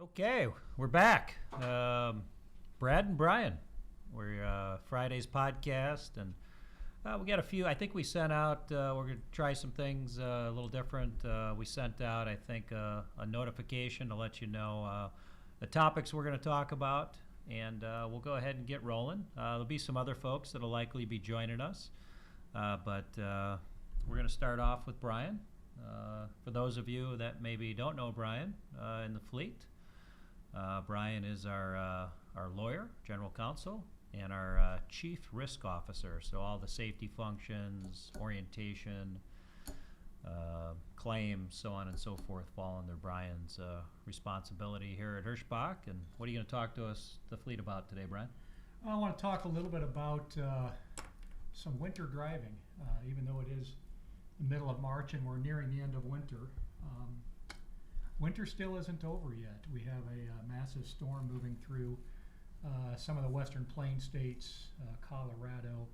Okay, we're back. Brad and Brian. We're Friday's podcast, and we got a few. I think we sent out. We're going to try some things a little different. We sent out, I think, a notification to let you know the topics we're going to talk about, and we'll go ahead and get rolling. There'll be some other folks that'll likely be joining us, but we're going to start off with Brian. For those of you that maybe don't know Brian in the fleet. Brian is our lawyer, general counsel, and our chief risk officer. So all the safety functions, orientation, claims, so on and so forth, fall under Brian's responsibility here at Hirschbach. And what are you going to talk to us, the fleet, about today, Brian? I want to talk a little bit about some winter driving, even though it is the middle of March and we're nearing the end of winter. Winter still isn't over yet. We have a massive storm moving through some of the western plains states, Colorado,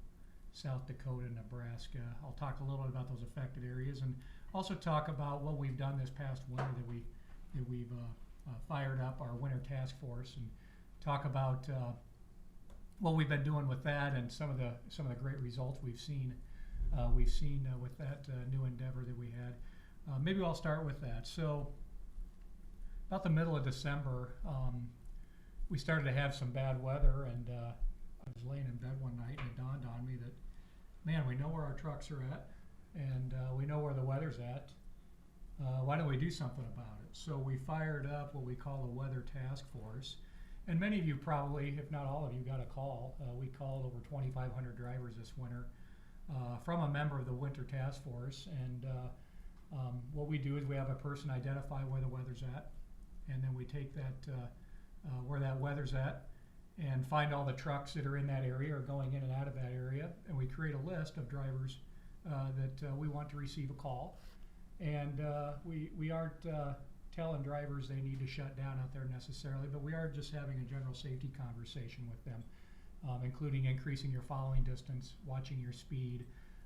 South Dakota, Nebraska. I'll talk a little bit about those affected areas and also talk about what we've done this past winter that we've fired up our winter task force and talk about what we've been doing with that and some of the great results we've seen with that new endeavor that we had. Maybe I'll start with that. So about the middle of December, we started to have some bad weather, and I was laying in bed one night and it dawned on me that, man, we know where our trucks are at and we know where the weather's at. Why don't we do something about it? So we fired up what we call a weather task force. And many of you probably, if not all of you, got a call. We called over 2,500 drivers this winter from a member of the winter task force. And what we do is we have a person identify where the weather's at. And then we take that where that weather's at and find all the trucks that are in that area or going in and out of that area. And we create a list of drivers that we want to receive a call. And we aren't telling drivers they need to shut down out there necessarily, but we are just having a general safety conversation with them, including increasing your following distance, watching your speed,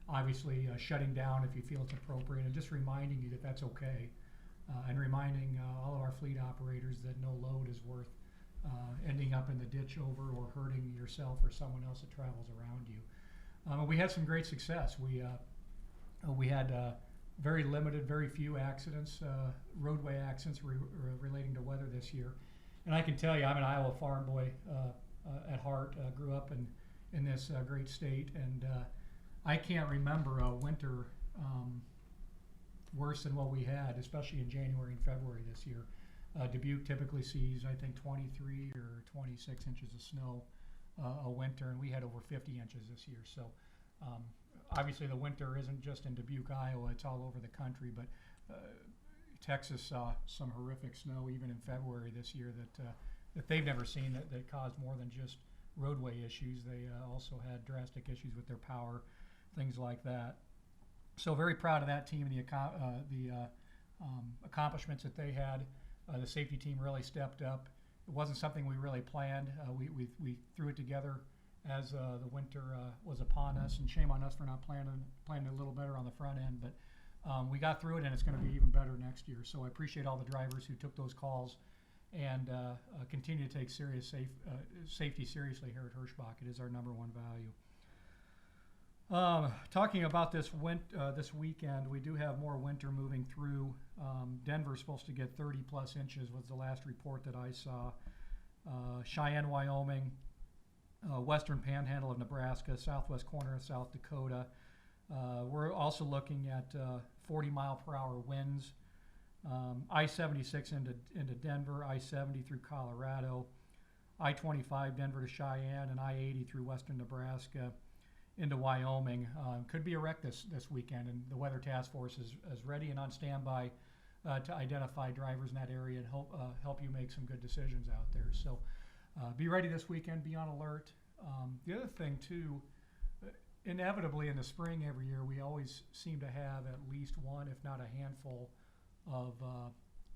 obviously shutting down if you feel it's appropriate, and just reminding you that that's okay. And reminding all of our fleet operators that no load is worth ending up in the ditch over or hurting yourself or someone else that travels around you. We had some great success. We had very limited, very few accidents, roadway accidents relating to weather this year. And I can tell you, I'm an Iowa farm boy at heart. Grew up in this great state, and I can't remember a winter worse than what we had, especially in January and February this year. Dubuque typically sees, I think, 23 or 26 inches of snow a winter, and we had over 50 inches this year. So obviously the winter isn't just in Dubuque, Iowa, it's all over the country, but Texas saw some horrific snow even in February this year that they've never seen that caused more than just roadway issues. They also had drastic issues with their power, things like that. So very proud of that team and the accomplishments that they had. The safety team really stepped up. It wasn't something we really planned. We threw it together as the winter was upon us, and shame on us for not planning a little better on the front end. But we got through it, and it's going to be even better next year. So I appreciate all the drivers who took those calls and continue to take safety seriously here at Hirschbach. It is our number one value. Talking about this weekend, we do have more winter moving through. Denver's supposed to get 30 plus inches was the last report that I saw. Cheyenne, Wyoming, western panhandle of Nebraska, southwest corner of South Dakota. We're also looking at 40 mile per hour winds. I-76 into Denver, I-70 through Colorado, I-25 Denver to Cheyenne, and I-80 through western Nebraska into Wyoming. Could be a wreck this weekend, and the Weather Task Force is ready and on standby to identify drivers in that area and help you make some good decisions out there. So be ready this weekend, be on alert. The other thing too, inevitably in the spring every year, we always seem to have at least one, if not a handful, of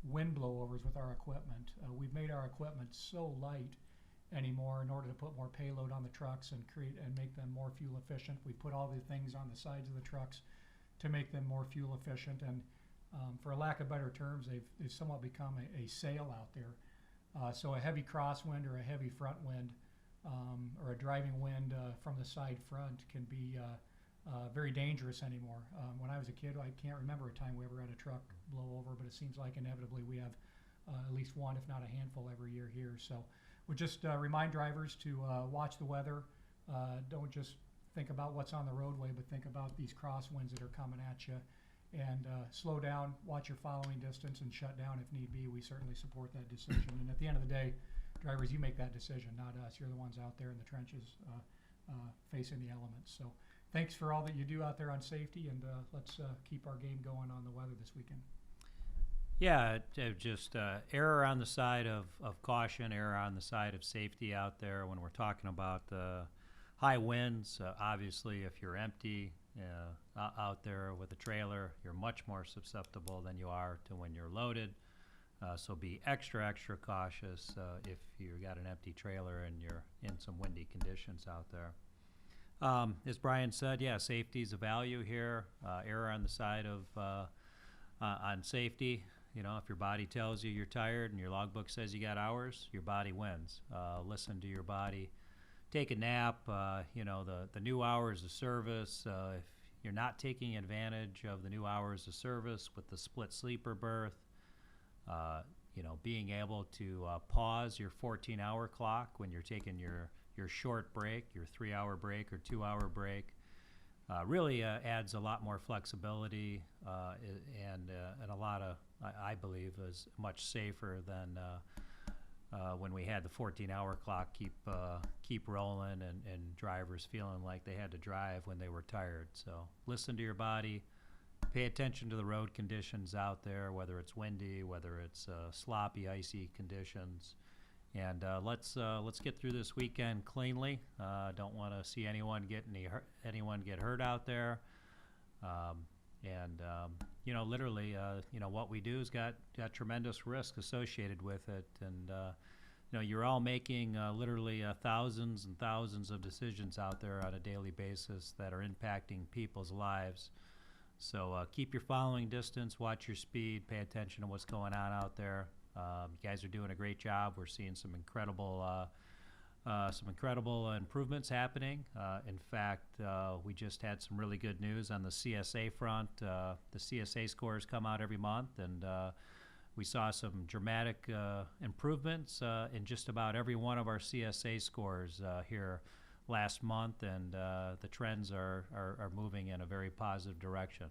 wind blowovers with our equipment. We've made our equipment so light anymore in order to put more payload on the trucks and make them more fuel efficient. We put all the things on the sides of the trucks to make them more fuel efficient, and for lack of better terms, they've somewhat become a sail out there. So a heavy crosswind or a heavy front wind or a driving wind from the side front can be very dangerous anymore. When I was a kid, I can't remember a time we ever had a truck blow over, but it seems like inevitably we have at least one, if not a handful, every year here. So we'll just remind drivers to watch the weather. Don't just think about what's on the roadway, but think about these crosswinds that are coming at you. And slow down, watch your following distance, and shut down if need be. We certainly support that decision. And at the end of the day, drivers, you make that decision, not us. You're the ones out there in the trenches facing the elements. So thanks for all that you do out there on safety, and let's keep our game going on the weather this weekend. Yeah, just err on the side of caution, err on the side of safety out there when we're talking about high winds. Obviously, if you're empty out there with a trailer, you're much more susceptible than you are to when you're loaded. So be extra cautious if you got an empty trailer and you're in some windy conditions out there. As Brian said, yeah, safety is a value here. Err on the side of on safety. You know, if your body tells you you're tired and your logbook says you got hours, your body wins. Listen to your body. Take a nap. You know, the new hours of service. If you're not taking advantage of the new hours of service with the split sleeper berth, you know, being able to pause your 14-hour clock when you're taking your short break, your 3-hour break or 2-hour break, really adds a lot more flexibility and a lot of, I believe, is much safer than when we had the 14-hour clock keep rolling and drivers feeling like they had to drive when they were tired. So listen to your body. Pay attention to the road conditions out there, whether it's windy, whether it's sloppy, icy conditions. And let's get through this weekend cleanly. Don't want to see anyone get hurt out there. You know, literally, you know, what we do has got tremendous risk associated with it. And you know, you're all making literally thousands and thousands of decisions out there on a daily basis that are impacting people's lives. So keep your following distance, watch your speed, pay attention to what's going on out there. You guys are doing a great job. We're seeing some incredible improvements happening. In fact, we just had some really good news on the CSA front. The CSA scores come out every month, and we saw some dramatic improvements in just about every one of our CSA scores here last month, and the trends are moving in a very positive direction.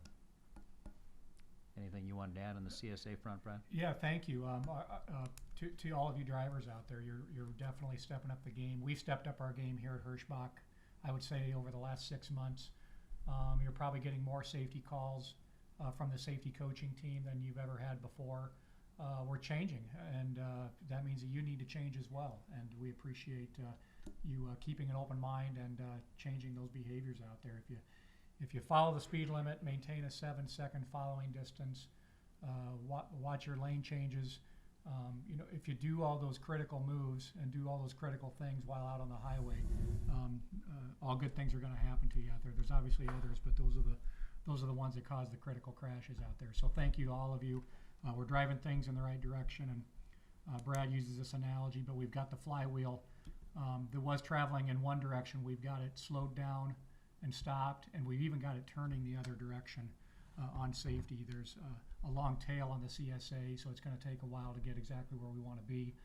Anything you wanted to add on the CSA front, Brad? Yeah, thank you. To all of you drivers out there, you're definitely stepping up the game. We've stepped up our game here at Hirschbach, I would say, over the last 6 months. You're probably getting more safety calls from the safety coaching team than you've ever had before. We're changing, and that means that you need to change as well. And we appreciate you keeping an open mind and changing those behaviors out there. If you follow the speed limit, maintain a 7-second following distance, watch your lane changes. You know, if you do all those critical moves and do all those critical things while out on the highway, all good things are going to happen to you out there. There's obviously others, but those are the ones that cause the critical crashes out there. So thank you to all of you. We're driving things in the right direction, and Brad uses this analogy, but we've got the flywheel that was traveling in one direction. We've got it slowed down and stopped, and we've even got it turning the other direction on safety. There's a long tail on the CSA, so it's going to take a while to get exactly where we want to be,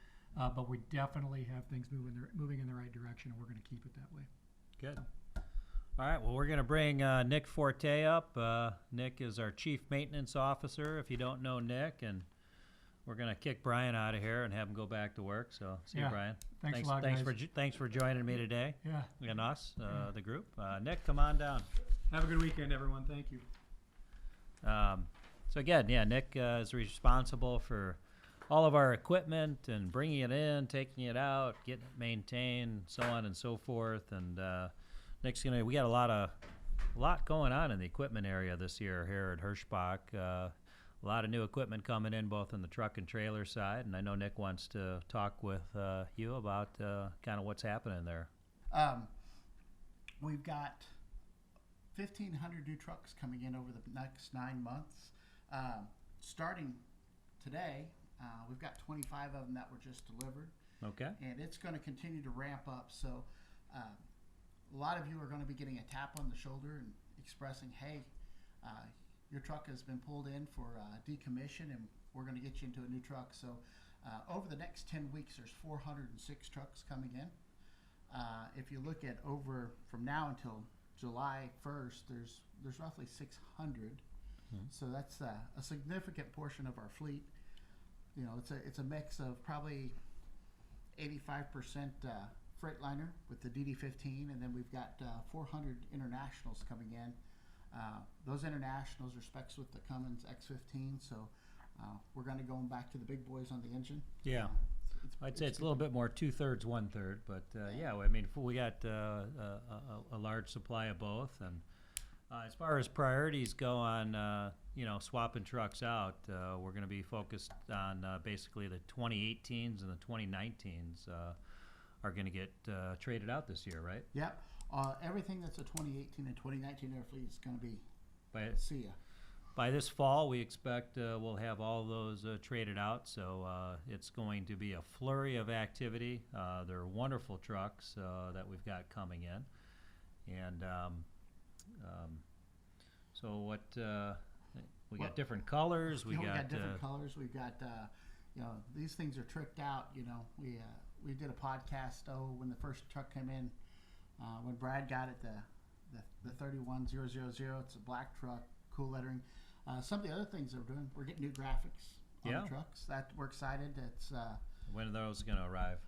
but we definitely have things moving in the right direction, and we're going to keep it that way. Good. All right, well, we're going to bring Nick Forte up. Nick is our Chief Maintenance Officer, if you don't know Nick, and we're going to kick Brian out of here and have him go back to work. So, see you, Brian. Thanks a lot, guys. Thanks for joining me today. Yeah. And us, the group. Nick, come on down. Have a good weekend, everyone. Thank you. So again, yeah, Nick is responsible for all of our equipment and bringing it in, taking it out, getting it maintained, so on and so forth. And Nick's we got a lot going on in the equipment area this year here at Hirschbach. A lot of new equipment coming in, both on the truck and trailer side, and I know Nick wants to talk with you about kind of what's happening there. We've got 1,500 new trucks coming in over the next 9 months. Starting today, We've got 25 of them that were just delivered, Okay. and it's going to continue to ramp up. So a lot of you are going to be getting a tap on the shoulder and expressing, hey, your truck has been pulled in for decommission, and we're going to get you into a new truck. So over the next 10 weeks, there's 406 trucks coming in. If you look at over from now until July 1st, there's roughly 600. So that's a significant portion of our fleet. You know, it's a mix of probably 85% Freightliner with the DD15, and then we've got 400 internationals coming in. Those internationals are specs with the Cummins X15, so we're going to go back to the big boys on the engine. Yeah. I'd say it's a little bit more 2/3, 1/3, but yeah, I mean, we got a large supply of both, and as far as priorities go on, you know, swapping trucks out, we're going to be focused on basically the 2018s and the 2019s are going to get traded out this year, right? Yep. Everything that's a 2018 and 2019 air fleet is going to be see ya. By this fall, we expect we'll have all those traded out, so it's going to be a flurry of activity. They're wonderful trucks that we've got coming in, and so what we got different colors. We got different colors. We've got you know, these things are tricked out. You know, we did a podcast when the first truck came in, when Brad got it, the 31000. It's a black truck, cool lettering. Some of the other things that we're doing, we're getting new graphics on the trucks. That we're excited. It's when are those going to arrive?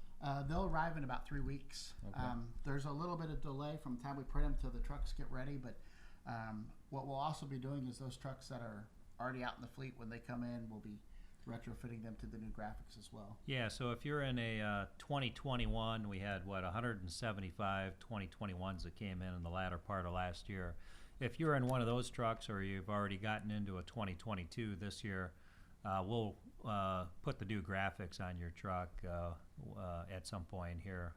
They'll arrive in about 3 weeks. Okay. There's a little bit of delay from the time we print them till the trucks get ready, but what we'll also be doing is those trucks that are already out in the fleet, when they come in, we'll be retrofitting them to the new graphics as well. Yeah, so if you're in a 2021, we had, 175 2021s that came in the latter part of last year. If you're in one of those trucks, or you've already gotten into a 2022 this year, we'll put the new graphics on your truck at some point here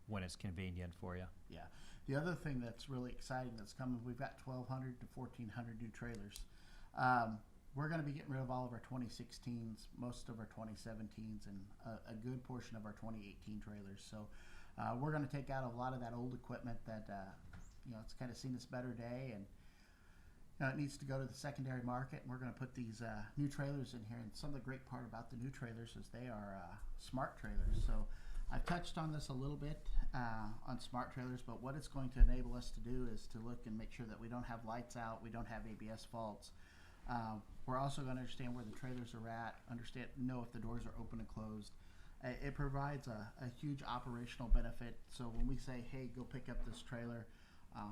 when it's convenient for you. Yeah. The other thing that's really exciting that's coming, we've got 1,200 to 1,400 new trailers. We're going to be getting rid of all of our 2016s, most of our 2017s, and a good portion of our 2018 trailers. So we're going to take out a lot of that old equipment that you know, it's kind of seen its better day, and you know, it needs to go to the secondary market. And we're going to put these new trailers in here. And some of the great part about the new trailers is they are smart trailers. So I've touched on this a little bit on smart trailers, but what it's going to enable us to do is to look and make sure that we don't have lights out, we don't have ABS faults. We're also going to understand where the trailers are at, know if the doors are open and closed. It provides a huge operational benefit. So when we say, hey, go pick up this trailer,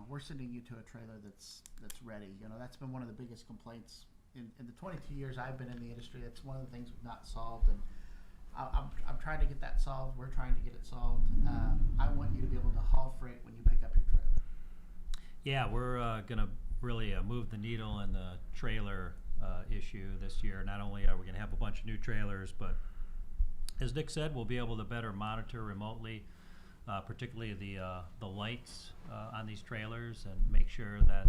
we're sending you to a trailer that's ready. You know, that's been one of the biggest complaints in the 22 years I've been in the industry. It's one of the things we've not solved, and I'm trying to get that solved. We're trying to get it solved. I want you to be able to haul freight when you pick up your trailer. Yeah, we're going to really move the needle in the trailer issue this year. Not only are we going to have a bunch of new trailers, but as Nick said, we'll be able to better monitor remotely, particularly the lights on these trailers, and make sure that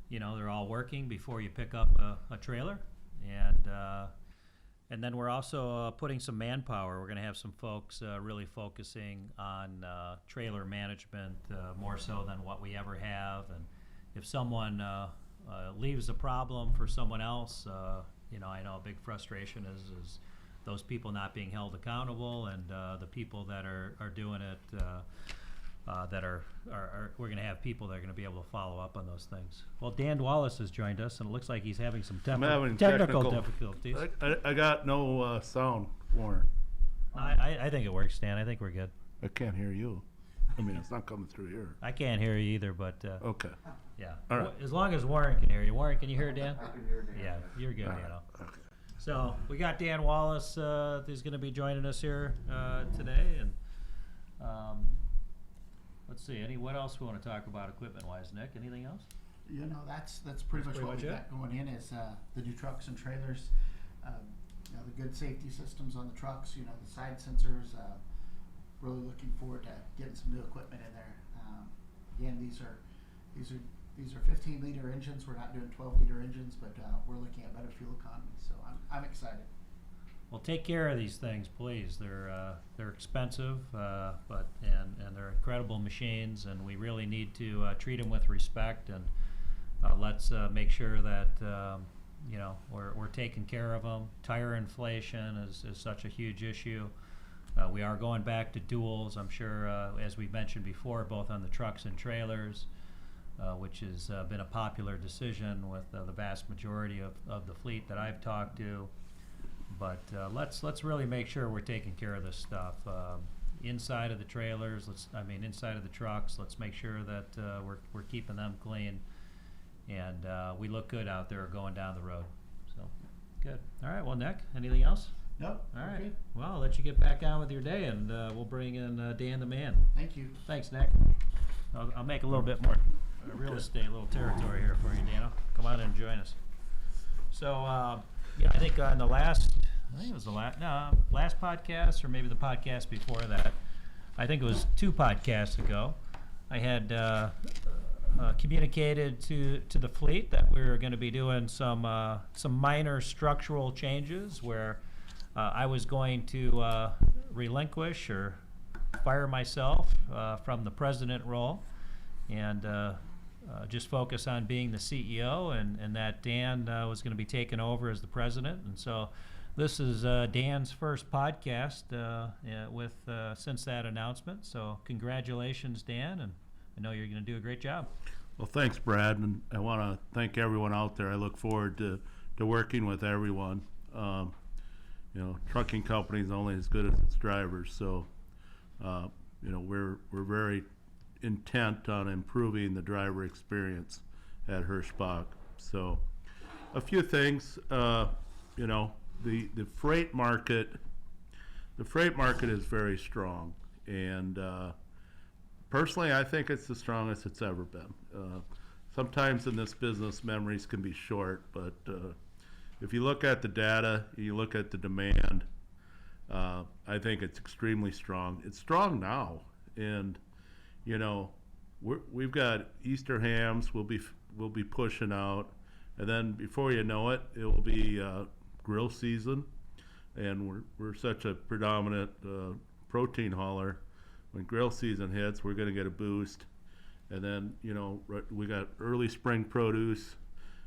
you know, they're all working before you pick up a trailer. And then we're also putting some manpower. We're going to have some folks really focusing on trailer management more so than what we ever have. And if someone leaves a problem for someone else, you know, I know a big frustration is those people not being held accountable, and the people that are doing it, we're going to have people that are going to be able to follow up on those things. Well, Dan Wallace has joined us, and it looks like he's having some technical difficulties. I got no sound, Warren. I think it works, Dan. I think we're good. I can't hear you. I mean, it's not coming through here. I can't hear you either, but Okay. yeah. All right. As long as Warren can hear you. Warren, can you hear Dan? I can hear Dan. Yeah, you're good, All right. you know. Okay. So we got Dan Wallace who's going to be joining us here today, and let's see. What else we want to talk about equipment-wise, Nick? Anything else? You know, that's pretty much what we got going in is the new trucks and trailers. You know, the good safety systems on the trucks. You know, the side sensors. Really looking forward to getting some new equipment in there. Again, these are 15-liter engines. We're not doing 12-liter engines, but we're looking at better fuel economy. So I'm excited. well, take care of these things, please. They're expensive, but they're incredible machines, and we really need to treat them with respect. And let's make sure that we're taking care of them. Tire inflation is such a huge issue. We are going back to duals, I'm sure, as we mentioned before, both on the trucks and trailers, which has been a popular decision with the vast majority of the fleet that I've talked to. But let's really make sure we're taking care of this stuff. Inside of the trailers, inside of the trucks, let's make sure that we're keeping them clean. And we look good out there going down the road. So, good. All right, well, Nick, anything else? Nope. All right. Okay. Well, I'll let you get back on with your day, and we'll bring in Dan the man. Thank you. Thanks, Nick. I'll make a little bit more real estate, a little territory here for you, Dano. Come on and join us. So, I think on the last podcast, or maybe the podcast before that, I think it was 2 podcasts ago, I had communicated to the fleet that we were going to be doing some minor structural changes where I was going to relinquish or fire myself from the president role and just focus on being the CEO, and that Dan was going to be taken over as the president. And so this is Dan's first podcast since that announcement. So congratulations, Dan, and I know you're going to do a great job. Well, thanks, Brad, and I want to thank everyone out there. I look forward to working with everyone. Trucking company is only as good as its drivers, so we're very intent on improving the driver experience at Hirschbach. So, a few things. The freight market is very strong, and personally, I think it's the strongest it's ever been. Sometimes in this business, memories can be short, but if you look at the data, you look at the demand, I think it's extremely strong. It's strong now, and we've got Easter hams. We'll be pushing out, and then before you know it, it will be grill season, and we're such a predominant protein hauler. When grill season hits, we're going to get a boost, and then we got early spring produce,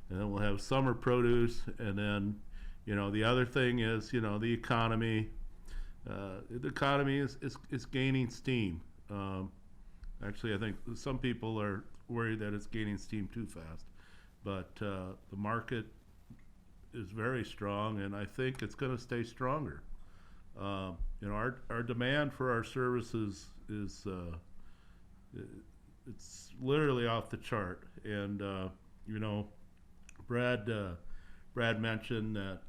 and then we'll have summer produce, and then the other thing is the economy. The economy is gaining steam. Actually, I think some people are worried that it's gaining steam too fast, but the market is very strong, and I think it's going to stay stronger. Our demand for our services is it's literally off the chart, and Brad mentioned that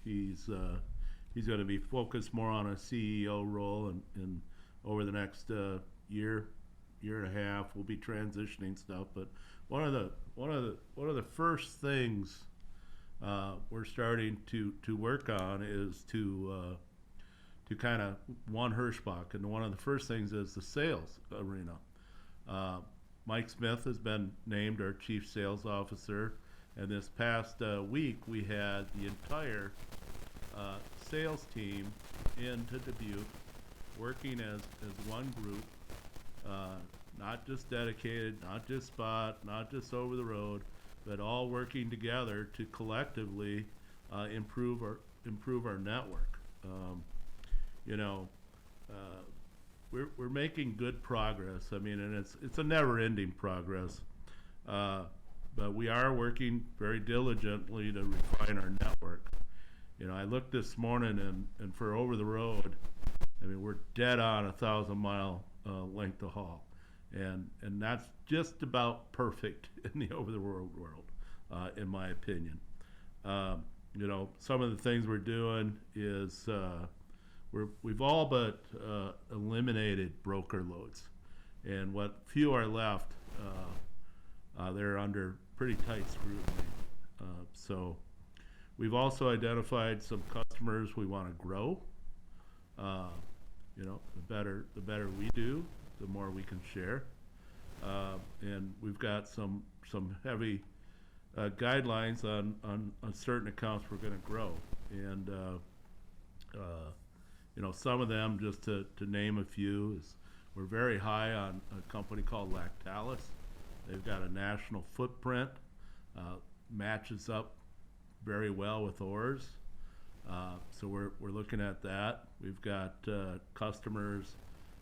he's going to be focused more on a CEO role, and over the next year and a half we'll be transitioning stuff. But one of the first things we're starting to work on is to kind of one Hirschbach, and one of the first things is the sales arena. Mike Smith has been named our chief sales officer, and this past week we had the entire sales team into Dubuque working as one group, not just dedicated, not just spot, not just over the road, but all working together to collectively improve our network. We're making good progress. And it's a never-ending progress, but we are working very diligently to refine our network. I looked this morning, and for over the road, we're dead on 1,000-mile length of haul, and that's just about perfect in the over the road world, in my opinion. Some of the things we're doing is we've all but eliminated broker loads, and what few are left, they're under pretty tight scrutiny. So we've also identified some customers we want to grow. The better we do, the more we can share. And we've got some heavy guidelines on certain accounts we're going to grow. And Some of them, just to name a few, is we're very high on a company called Lactalis. They've got a national footprint, matches up very well with ours. So we're looking at that. We've got customers,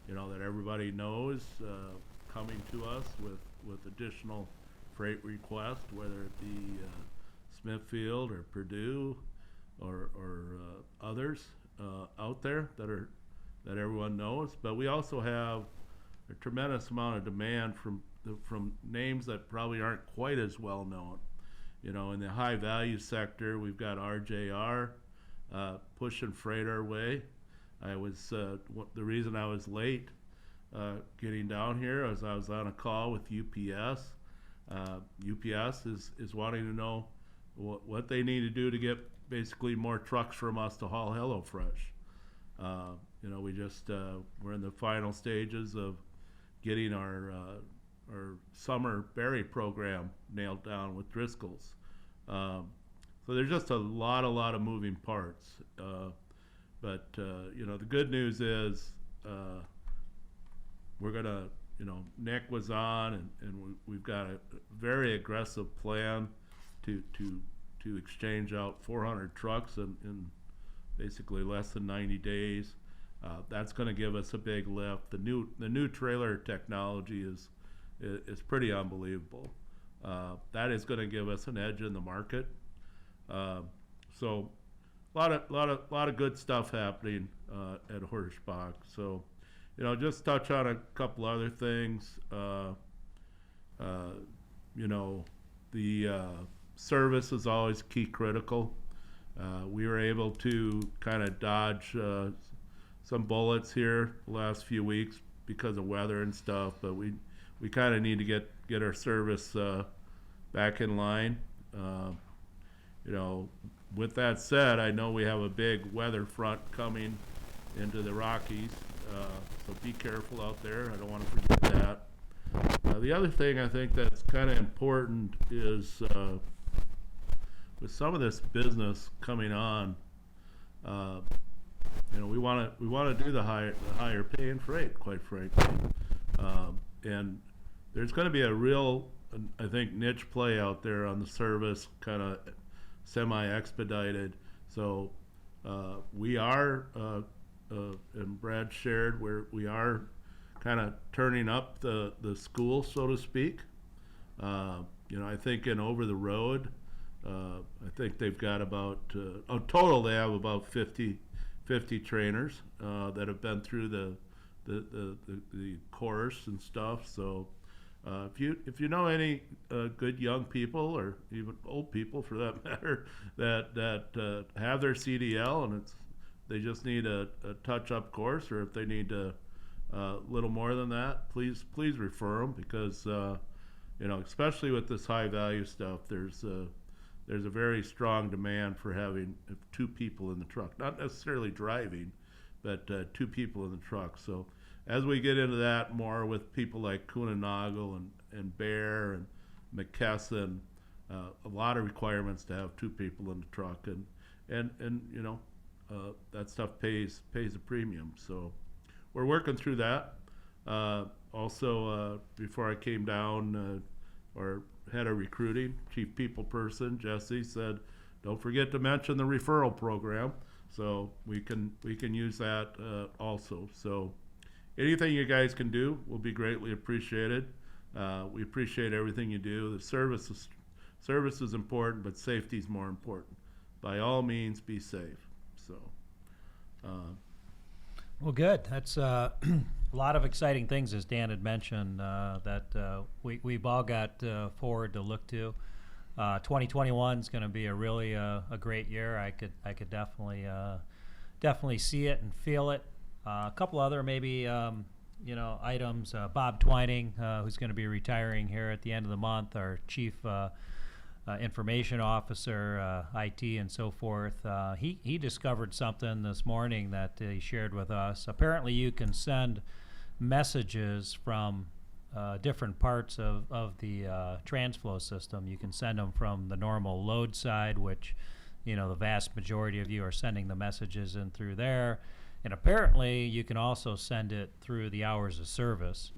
that everybody knows, coming to us with additional freight requests, whether it be Smithfield or Purdue or others out there that everyone knows. But we also have a tremendous amount of demand from names that probably aren't quite as well known. In the high value sector, we've got RJR pushing freight our way. The reason I was late getting down here is I was on a call with UPS. UPS is wanting to know what they need to do to get basically more trucks from us to haul HelloFresh. We're in the final stages of getting our summer berry program nailed down with Driscoll's. So there's just a lot of moving parts. But the good news is we're gonna, Nick was on, and we've got a very aggressive plan to exchange out 400 trucks in basically less than 90 days. That's going to give us a big lift. The new trailer technology is pretty unbelievable. That is going to give us an edge in the market. So a lot of good stuff happening at Hirschbach. So just touch on a couple other things. The service is always key critical. We were able to kind of dodge some bullets here the last few weeks because of weather and stuff, but we kind of need to get our service back in line. With that said, I know we have a big weather front coming into the Rockies, so be careful out there. I don't want to forget that. The other thing I think that's kind of important is with some of this business coming on, we want to do the higher paying freight, quite frankly, and there's going to be a real, I think, niche play out there on the service, kind of semi-expedited. So we are, and Brad shared, where we are kind of turning up the school, so to speak. I think in over the road, I think they've got about, total they have about 50 trainers that have been through the course and stuff. So if you know any good young people, or even old people for that matter, that have their CDL and they just need a touch-up course, or if they need a little more than that, please refer them, because especially with this high-value stuff, there's a very strong demand for having 2 people in the truck, not necessarily driving, but 2 people in the truck. So as we get into that more with people like Kuhnenagel and Bear and McKesson, a lot of requirements to have 2 people in the truck, and that stuff pays a premium. So we're working through that. Also, before I came down, our head of recruiting, chief people person, Jesse, said, don't forget to mention the referral program. So we can use that also. So anything you guys can do will be greatly appreciated. We appreciate everything you do. The service is important, but safety is more important. By all means, be safe. So. Well, good. That's a lot of exciting things, as Dan had mentioned, that we've all got forward to look to. 2021 is going to be a really a great year. I could definitely see it and feel it. A couple other maybe items. Bob Twining, who's going to be retiring here at the end of the month, our chief information officer, IT, and so forth. He discovered something this morning that he shared with us. Apparently, you can send messages from different parts of the TransFlow system. You can send them from the normal load side, which the vast majority of you are sending the messages in through there. And apparently, you can also send it through the hours of service.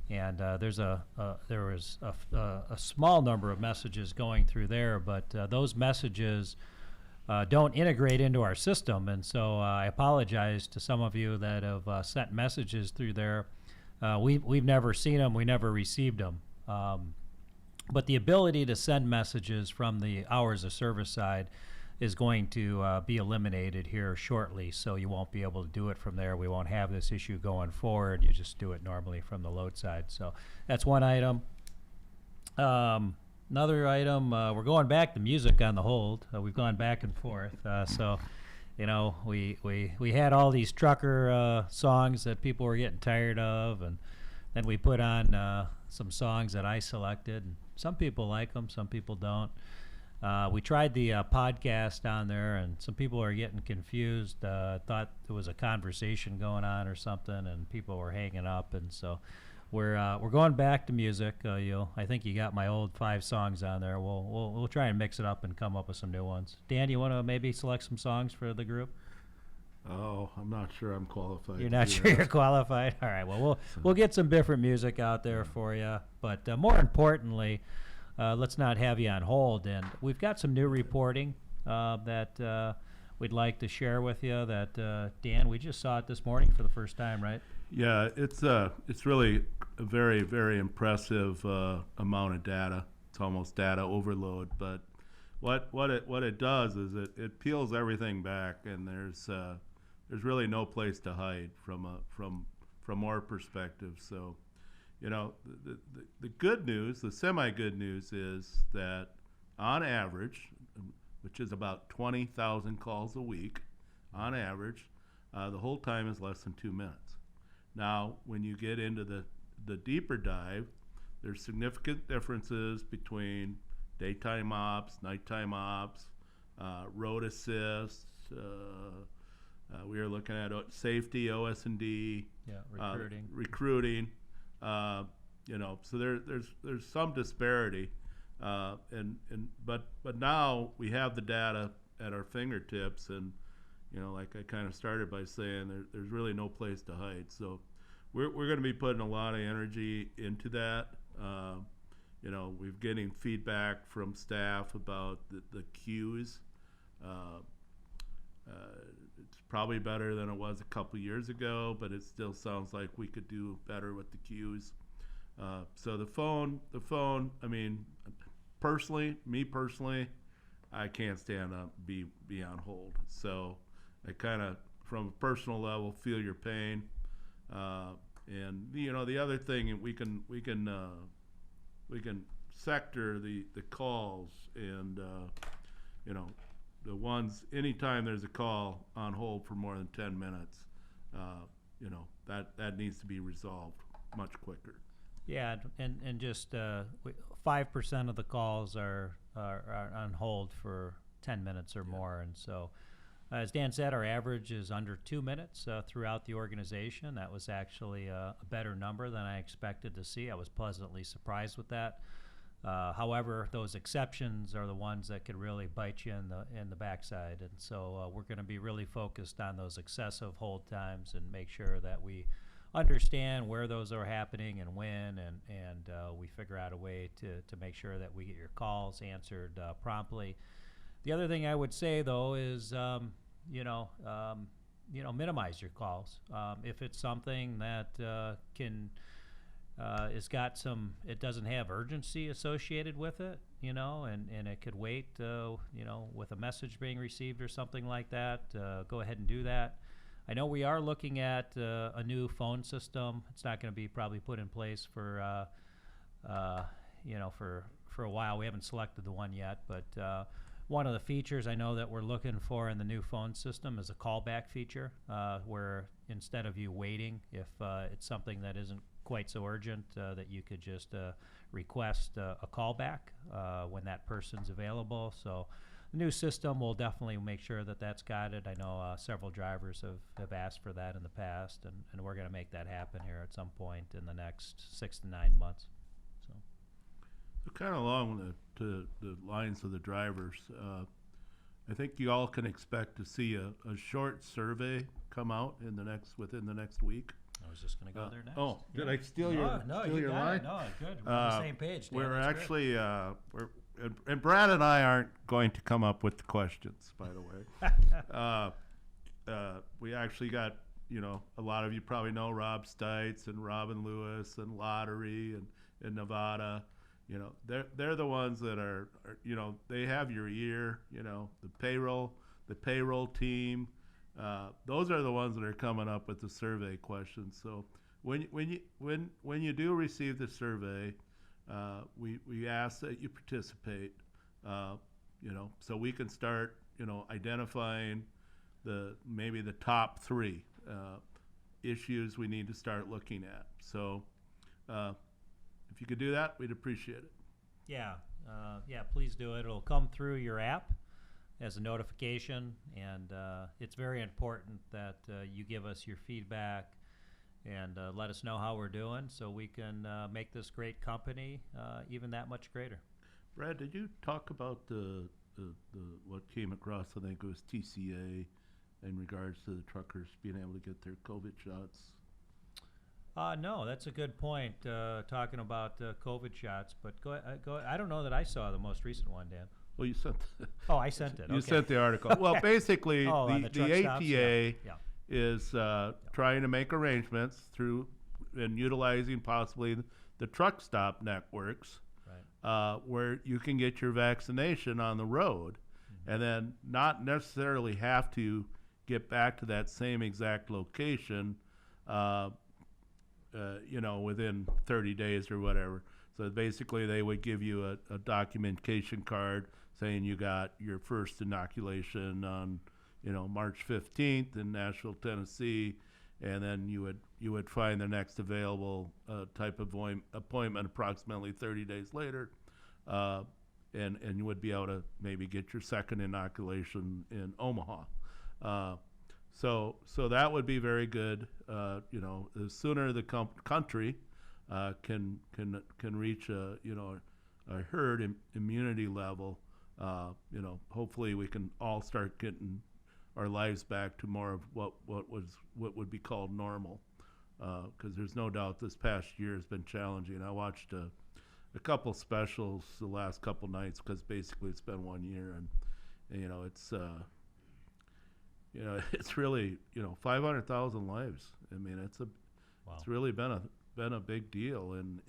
And there was a small number of messages going through there, but those messages don't integrate into our system. And so I apologize to some of you that have sent messages through there. We've never seen them. We never received them. But the ability to send messages from the hours of service side is going to be eliminated here shortly, so you won't be able to do it from there. We won't have this issue going forward. You just do it normally from the load side. So that's one item. Another item, we're going back to music on the hold. We've gone back and forth. We had all these trucker songs that people were getting tired of, and then we put on some songs that I selected. And some people like them, some people don't. We tried the podcast on there, and some people are getting confused. Thought there was a conversation going on or something, and people were hanging up. And so we're going back to music. I think you got my old 5 songs on there. We'll try and mix it up and come up with some new ones. Dan, you want to maybe select some songs for the group? Oh, I'm not sure I'm qualified. You're not sure you're qualified? All right. Well, we'll get some different music out there for you. But more importantly, let's not have you on hold. And we've got some new reporting that we'd like to share with you. That Dan, we just saw it this morning for the first time, right? Yeah, it's really a very, very impressive amount of data. It's almost data overload. But what it does is it peels everything back, and there's really no place to hide from our perspective. So, the good news, the semi-good news is that on average, which is about 20,000 calls a week, on average, the hold time is less than 2 minutes. Now, when you get into the deeper dive, there's significant differences between daytime ops, nighttime ops, road assist. We are looking at safety, OS&D, recruiting. So there's some disparity, but now we have the data at our fingertips, and like I kind of started by saying, there's really no place to hide. So we're going to be putting a lot of energy into that. We're getting feedback from staff about the queues. It's probably better than it was a couple years ago, but it still sounds like we could do better with the queues. So the phone, I mean, me personally, I can't stand up, be on hold. So I kind of, from a personal level, feel your pain. And the other thing, we can sector the calls, and the ones, anytime there's a call on hold for more than 10 minutes, that needs to be resolved much quicker. Yeah, and just 5% of the calls are on hold for 10 minutes or more. And so, as Dan said, our average is under 2 minutes throughout the organization. That was actually a better number than I expected to see. I was pleasantly surprised with that. However, those exceptions are the ones that could really bite you in the backside. And so we're going to be really focused on those excessive hold times and make sure that we understand where those are happening and when, and we figure out a way to make sure that we get your calls answered promptly. The other thing I would say, though, is minimize your calls. If it's something that it doesn't have urgency associated with it, and it could wait, with a message being received or something like that, go ahead and do that. I know we are looking at a new phone system. It's not going to be probably put in place for a while. We haven't selected the one yet, but one of the features I know that we're looking for in the new phone system is a callback feature, where instead of you waiting, if it's something that isn't quite so urgent, that you could just request a callback when that person's available. So the new system will definitely make sure that that's got it. I know several drivers have asked for that in the past, and we're going to make that happen here at some point in the next 6 to 9 months. So kind of along the lines of the drivers, I think you all can expect to see a short survey come out within the next week. I was just going to go there next. Oh, did Yeah. I steal No, your you got line? it. No, good. We're on the same page, Dan. We're That's actually and Brad and I aren't going to come up with the questions, by the way. We actually got, a lot of you probably know Rob Stites and Robin Lewis and Lottery and Nevada. They're the ones that are they have your ear. The payroll team. Those are the ones that are coming up with the survey questions. So when you do receive the survey, we ask that you participate. So we can start identifying maybe the top 3 issues we need to start looking at. So if you could do that, we'd appreciate it. Yeah, please do it. It'll come through your app as a notification, and it's very important that you give us your feedback and let us know how we're doing so we can make this great company even that much greater. Brad, did you talk about the what came across, I think it was TCA, in regards to the truckers being able to get their COVID shots? No, that's a good point, talking about COVID shots, but go ahead. I don't know that I saw the most recent one, Dan. Well, you sent. Oh, I sent it. You Okay. sent the article. Well, basically, on the truck stops? ATA Yeah. is trying to make arrangements through and utilizing possibly the truck stop networks, Right. where you can get your vaccination on the road, and then not necessarily have to get back to that same exact location, within 30 days or whatever. So basically, they would give you a documentation card saying you got your first inoculation on, March 15th in Nashville, Tennessee, and then you would find the next available type of appointment approximately 30 days later, and you would be able to maybe get your second inoculation in Omaha. So that would be very good. The sooner the country can reach a herd immunity level, hopefully we can all start getting our lives back to more of what would be called normal. Because there's no doubt this past year has been challenging. I watched a couple specials the last couple nights because basically it's been 1 year, and it's really 500,000 lives. I mean, it's really been a big deal, and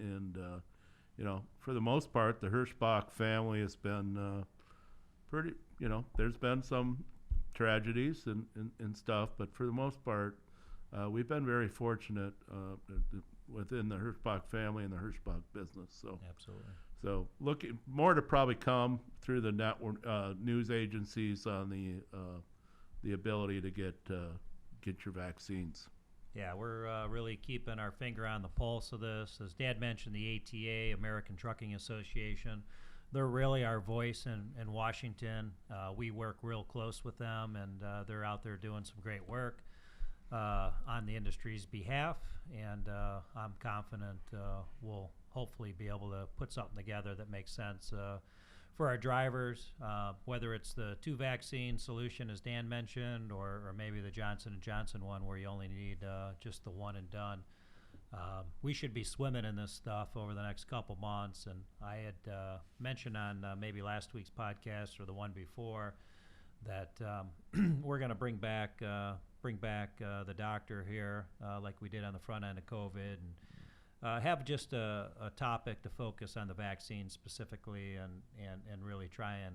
for the most part, the Hirschbach family has been pretty. There's been some tragedies and stuff, but for the most part, we've been very fortunate within the Hirschbach family and the Hirschbach business. So Absolutely. So looking more to probably come through the network news agencies on the ability to get your vaccines. Yeah, we're really keeping our finger on the pulse of this. As Dad mentioned, the ATA, American Trucking Association, they're really our voice in Washington. We work real close with them, and they're out there doing some great work on the industry's behalf. And I'm confident we'll hopefully be able to put something together that makes sense for our drivers, whether it's the 2 vaccine solution, as Dan mentioned, or maybe the Johnson & Johnson one where you only need just the one and done. We should be swimming in this stuff over the next couple months, and I had mentioned on maybe last week's podcast or the one before that we're going to bring back the doctor here like we did on the front end of COVID, and have just a topic to focus on the vaccine specifically, and really try and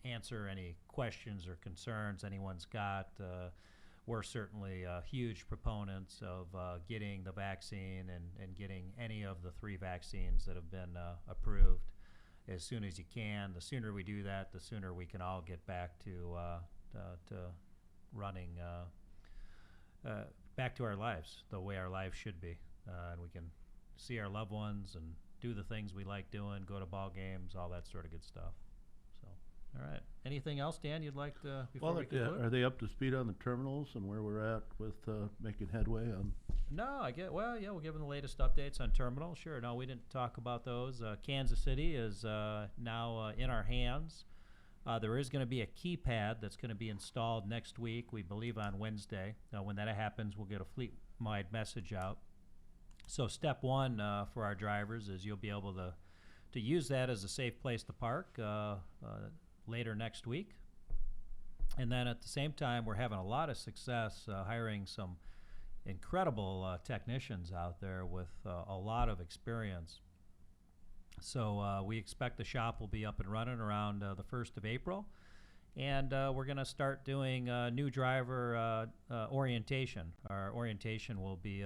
answer any questions or concerns anyone's got. We're certainly huge proponents of getting the vaccine and getting any of the 3 vaccines that have been approved as soon as you can. The sooner we do that, the sooner we can all get back to running back to our lives the way our lives should be, and we can see our loved ones and do the things we like doing, go to ball games, all that sort of good stuff. So, all right. Anything else, Dan, you'd like to before we conclude? Are they up to speed on the terminals and where we're at with making headway on? No, we'll give them the latest updates on terminal. Sure. No, we didn't talk about those. Kansas City is now in our hands. There is going to be a keypad that's going to be installed next week, we believe on Wednesday. When that happens, we'll get a fleet-wide message out. So step one for our drivers is you'll be able to use that as a safe place to park later next week. And then at the same time, we're having a lot of success hiring some incredible technicians out there with a lot of experience. So we expect the shop will be up and running around the 1st of April. And we're going to start doing new driver orientation. Our orientation will be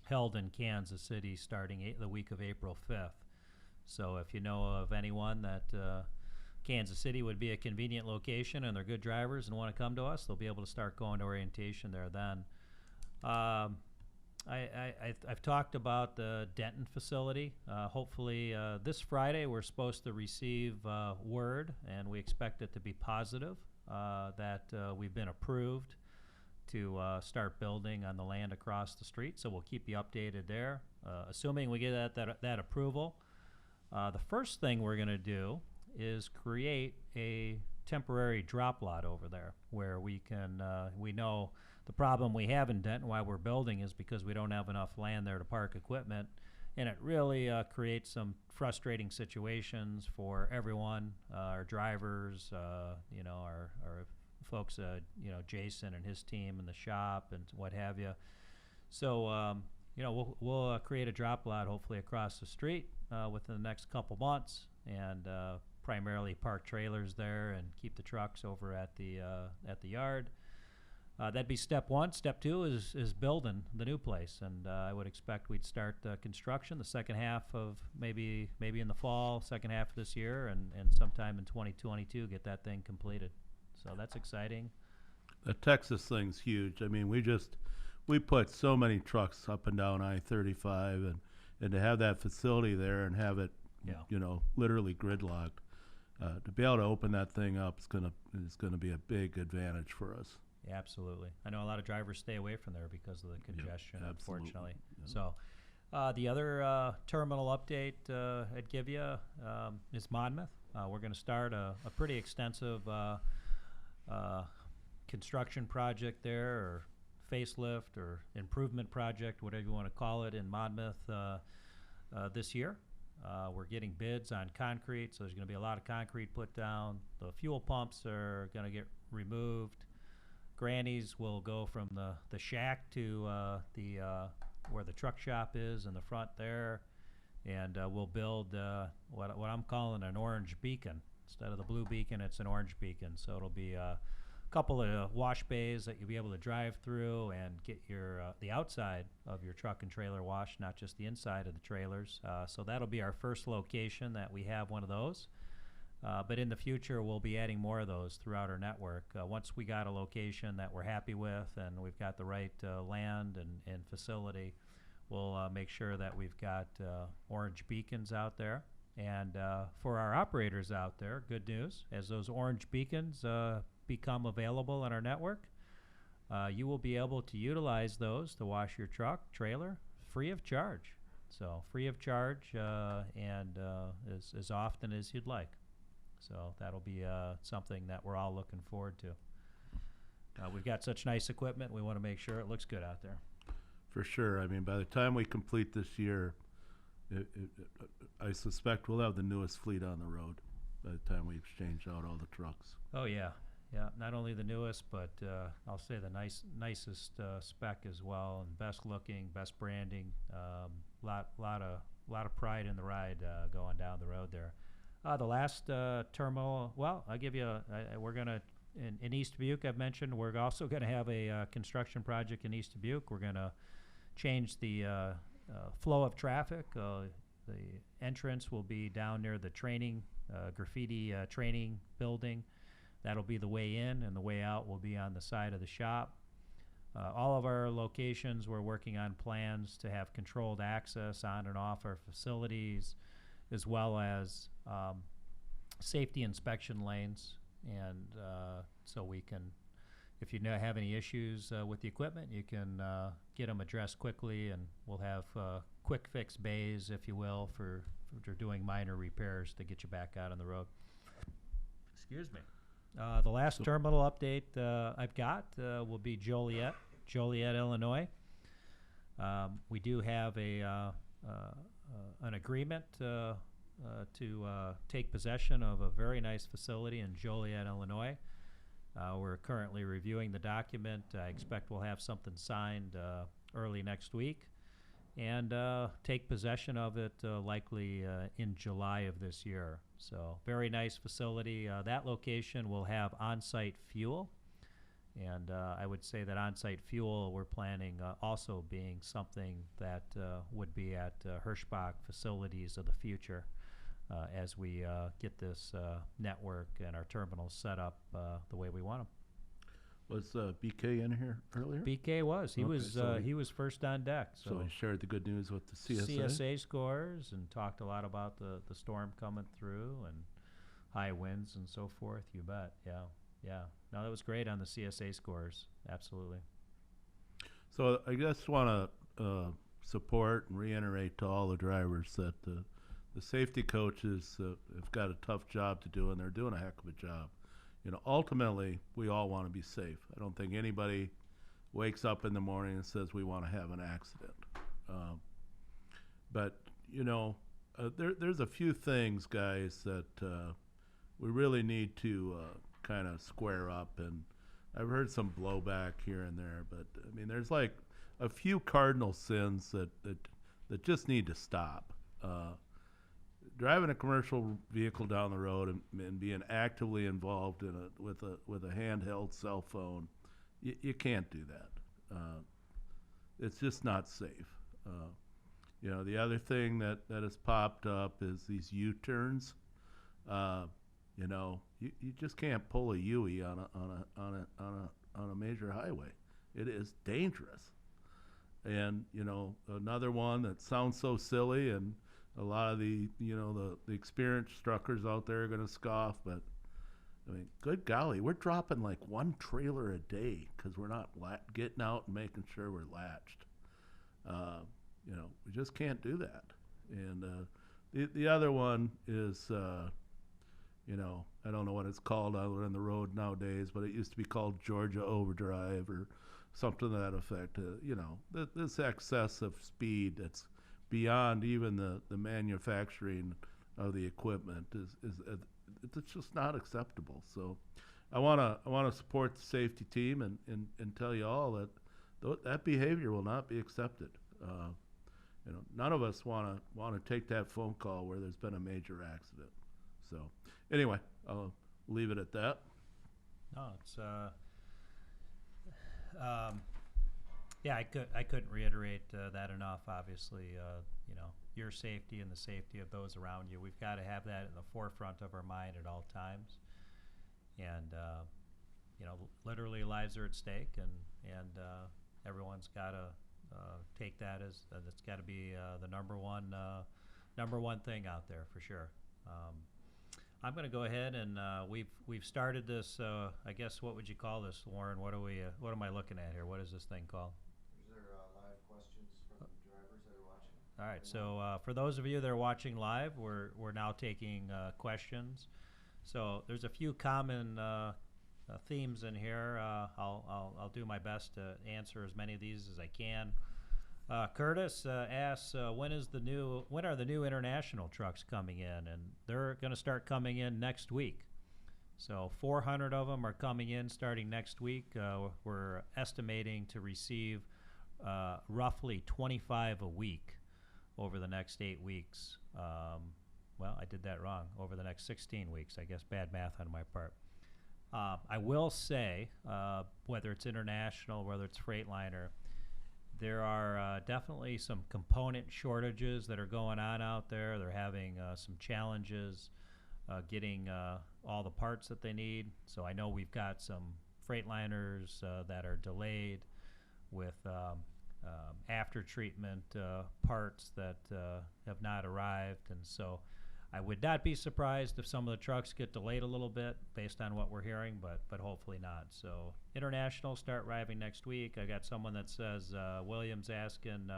held in Kansas City starting the week of April 5th. So if you know of anyone that Kansas City would be a convenient location and they're good drivers and want to come to us, they'll be able to start going to orientation there then. I've talked about the Denton facility. Hopefully this Friday we're supposed to receive word, and we expect it to be positive, that we've been approved to start building on the land across the street. So we'll keep you updated there. Assuming we get that approval, the first thing we're going to do is create a temporary drop lot over there where we can, we know the problem we have in Denton, why we're building, is because we don't have enough land there to park equipment, and it really creates some frustrating situations for everyone, our drivers, you know, our folks, you know, Jason and his team in the shop and what have you. So, you know, we'll create a drop lot hopefully across the street within the next couple months, and primarily park trailers there and keep the trucks over at the yard. That'd be step one. Step two is building the new place, and I would expect we'd start construction the second half of maybe in the fall, second half of this year, and sometime in 2022 get that thing completed. So that's exciting. The Texas thing's huge. I mean, we put so many trucks up and down I-35, and to have that facility there and have it, you know, literally gridlocked, to be able to open that thing up is gonna be a big advantage for us. Yeah, absolutely. I know a lot of drivers stay away from there because of the congestion, unfortunately. Yep. So the other terminal update I'd give you is Monmouth. We're going to start a pretty extensive construction project there, or facelift or improvement project, whatever you want to call it, in Monmouth this year. We're getting bids on concrete, so there's going to be a lot of concrete put down. The fuel pumps are going to get removed. Grannies will go from the shack to where the truck shop is in the front there, and we'll build what I'm calling an orange beacon. Instead of the blue beacon, it's an orange beacon. So it'll be a couple of wash bays that you'll be able to drive through and get your the outside of your truck and trailer washed, not just the inside of the trailers. So that'll be our first location that we have one of those. But in the future, we'll be adding more of those throughout our network. Once we got a location that we're happy with and we've got the right land and facility, we'll make sure that we've got orange beacons out there. And for our operators out there, good news, as those orange beacons become available in our network, you will be able to utilize those to wash your truck, trailer, free of charge. So free of charge and as often as you'd like. So that'll be something that we're all looking forward to. We've got such nice equipment. We want to make sure it looks good out there. For sure. I mean, by the time we complete this year, I suspect we'll have the newest fleet on the road by the time we exchange out all the trucks. Oh, yeah. Yeah, not only the newest, but I'll say the nicest spec as well, and best looking, best branding. Lot of pride in the ride going down the road there. The last terminal, well, I'll give you we're going to, in East Dubuque, I've mentioned, we're also going to have a construction project in East Dubuque. We're going to change the flow of traffic. The entrance will be down near the training, graffiti training building. That'll be the way in, and the way out will be on the side of the shop. All of our locations, we're working on plans to have controlled access on and off our facilities, as well as safety inspection lanes, and so we can, if you have any issues with the equipment, you can get them addressed quickly, and we'll have quick fix bays, if you will, for doing minor repairs to get you back out on the road. Excuse me. The last terminal update I've got will be Joliet, Illinois. We do have an agreement to take possession of a very nice facility in Joliet, Illinois. We're currently reviewing the document. I expect we'll have something signed early next week and take possession of it likely in July of this year. So very nice facility. That location will have on-site fuel. And I would say that on-site fuel we're planning also being something that would be at Hirschbach facilities of the future as we get this network and our terminals set up the way we want them. Was BK in here earlier? BK was. He Okay, was so he was first on deck. So he shared the good news with the CSA? CSA scores and talked a lot about the storm coming through and high winds and so forth. You bet. Yeah. No, that was great on the CSA scores. Absolutely. So I just want to support and reiterate to all the drivers that the safety coaches have got a tough job to do, and they're doing a heck of a job. You know, ultimately, we all want to be safe. I don't think anybody wakes up in the morning and says we want to have an accident. But, you know, there's a few things, guys, that we really need to kind of square up. And I've heard some blowback here and there, but, I mean, there's like a few cardinal sins that just need to stop. Driving a commercial vehicle down the road and being actively involved in with a handheld cell phone, you can't do that. It's just not safe. You know, the other thing that has popped up is these U-turns. You know, you just can't pull a U-turn on a major highway. It is dangerous. And you know, another one that sounds so silly, and a lot of the experienced truckers out there are going to scoff, but I mean, good golly, we're dropping like one trailer a day because we're not getting out and making sure we're latched. You know, we just can't do that. And the other one is, you know, I don't know what it's called out on the road nowadays, but it used to be called Georgia Overdrive or something to that effect. You know, this excess of speed that's beyond even the manufacturing of the equipment is it's just not acceptable. So I want to support the safety team and tell you all that that behavior will not be accepted. You know, none of us want to take that phone call where there's been a major accident. So anyway, I'll leave it at that. No, it's yeah, I couldn't reiterate that enough. Obviously, you know, your safety and the safety of those around you. We've got to have that in the forefront of our mind at all times. And you know, literally lives are at stake, and everyone's got to take that as it's got to be the number one thing out there for sure. I'm going to go ahead and we've started this. I guess what would you call this, Warren? What am I looking at here? What is this thing called? These are live questions from the drivers that are watching. All right. So for those of you that are watching live, we're now taking questions. So there's a few common themes in here. I'll do my best to answer as many of these as I can. Curtis asks, when are the new international trucks coming in? And they're going to start coming in next week. So 400 of them are coming in starting next week. We're estimating to receive roughly 25 a week over the next 8 weeks. Well, I did that wrong. Over the next 16 weeks. I guess bad math on my part. I will say, whether it's international, whether it's Freightliner, there are definitely some component shortages that are going on out there. They're having some challenges getting all the parts that they need. So I know we've got some Freightliners that are delayed with after treatment parts that have not arrived. And so I would not be surprised if some of the trucks get delayed a little bit based on what we're hearing, but hopefully not. So international start arriving next week. I got someone that says Williams asking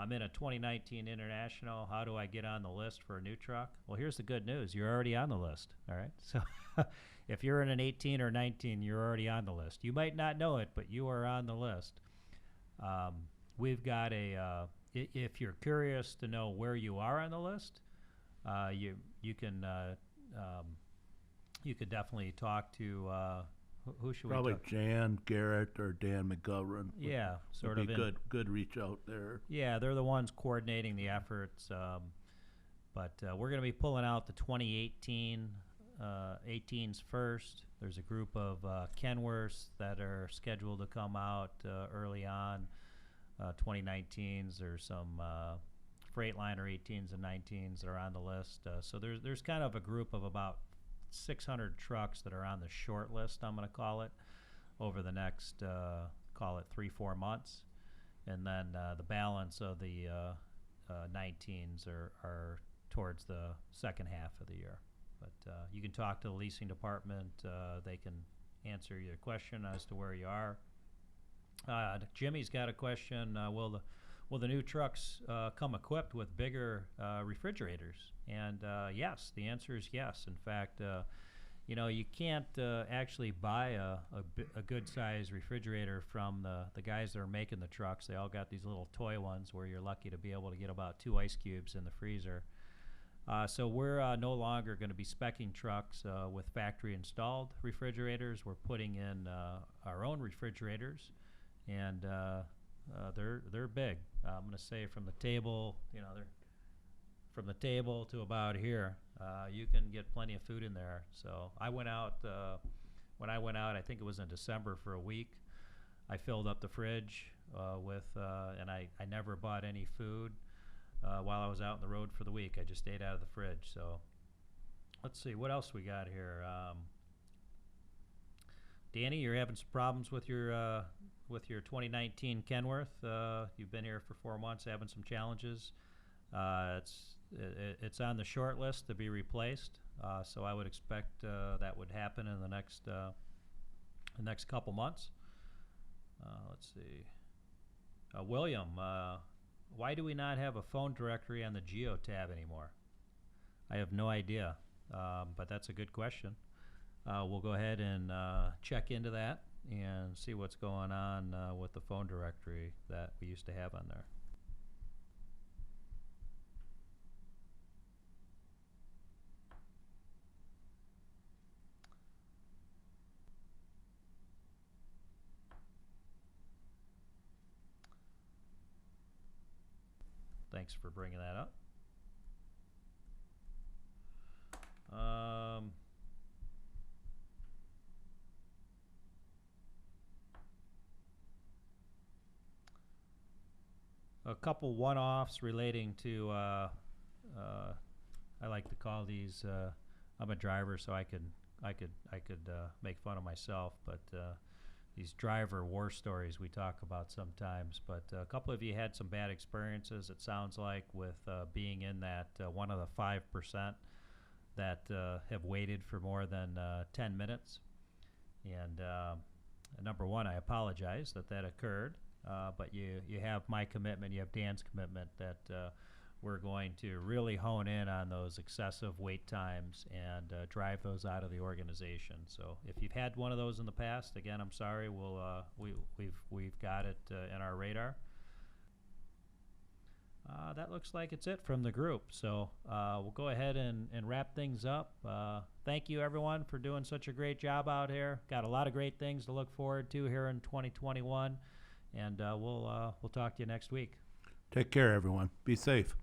I'm in a 2019 International. How do I get on the list for a new truck? Well, here's the good news. You're already on the list, all right? So if you're in an 18 or 19, you're already on the list. You might not know it, but you are on the list. We've got if you're curious to know where you are on the list, you could definitely talk to who should Probably we talk? Jan Garrett or Dan McGovern. Yeah, sort of Would be good reach out there. Yeah, they're the ones coordinating the efforts. But we're going to be pulling out the 2018 18s first. There's a group of Kenworths that are scheduled to come out early on. 2019s. There's some Freightliner 18s and 19s that are on the list. So there's kind of a group of about 600 trucks that are on the short list, I'm going to call it, over the next, call it 3-4 months. And then the balance of the 19s are towards the second half of the year. But you can talk to the leasing department. They can answer your question as to where you are. Jimmy's got a question. Will the new trucks come equipped with bigger refrigerators? And yes, the answer is yes. In fact, you can't actually buy a good size refrigerator from the guys that are making the trucks. They all got these little toy ones where you're lucky to be able to get about 2 ice cubes in the freezer. So we're no longer going to be speccing trucks with factory installed refrigerators. We're putting in our own refrigerators, and they're big. I'm going to say from the table, they're from the table to about here. You can get plenty of food in there. So I went out when I went out. I think it was in December for a week. I filled up the fridge and I never bought any food while I was out on the road for the week. I just ate out of the fridge. So let's see what else we got here. Danny, you're having some problems with your 2019 Kenworth. You've been here for 4 months, having some challenges. It's on the short list to be replaced. So I would expect that would happen in the next couple months. Let's see. William, why do we not have a phone directory on the Geo tab anymore? I have no idea, but that's a good question. We'll go ahead and check into that and see what's going on with the phone directory that we used to have on there. Thanks for bringing that up. A couple one-offs relating to, I like to call these, I'm a driver, so I could make fun of myself, but these driver war stories we talk about sometimes. But a couple of you had some bad experiences, it sounds like, with being in that one of the 5% that have waited for more than 10 minutes. And number one, I apologize that occurred. But you have my commitment, you have Dan's commitment that we're going to really hone in on those excessive wait times and drive those out of the organization. So if you've had one of those in the past, again, I'm sorry. We've got it in our radar. That looks like it's it from the group. So we'll go ahead and wrap things up. Thank you, everyone, for doing such a great job out here. Got a lot of great things to look forward to here in 2021. And we'll talk to you next week. Take care, everyone. Be safe.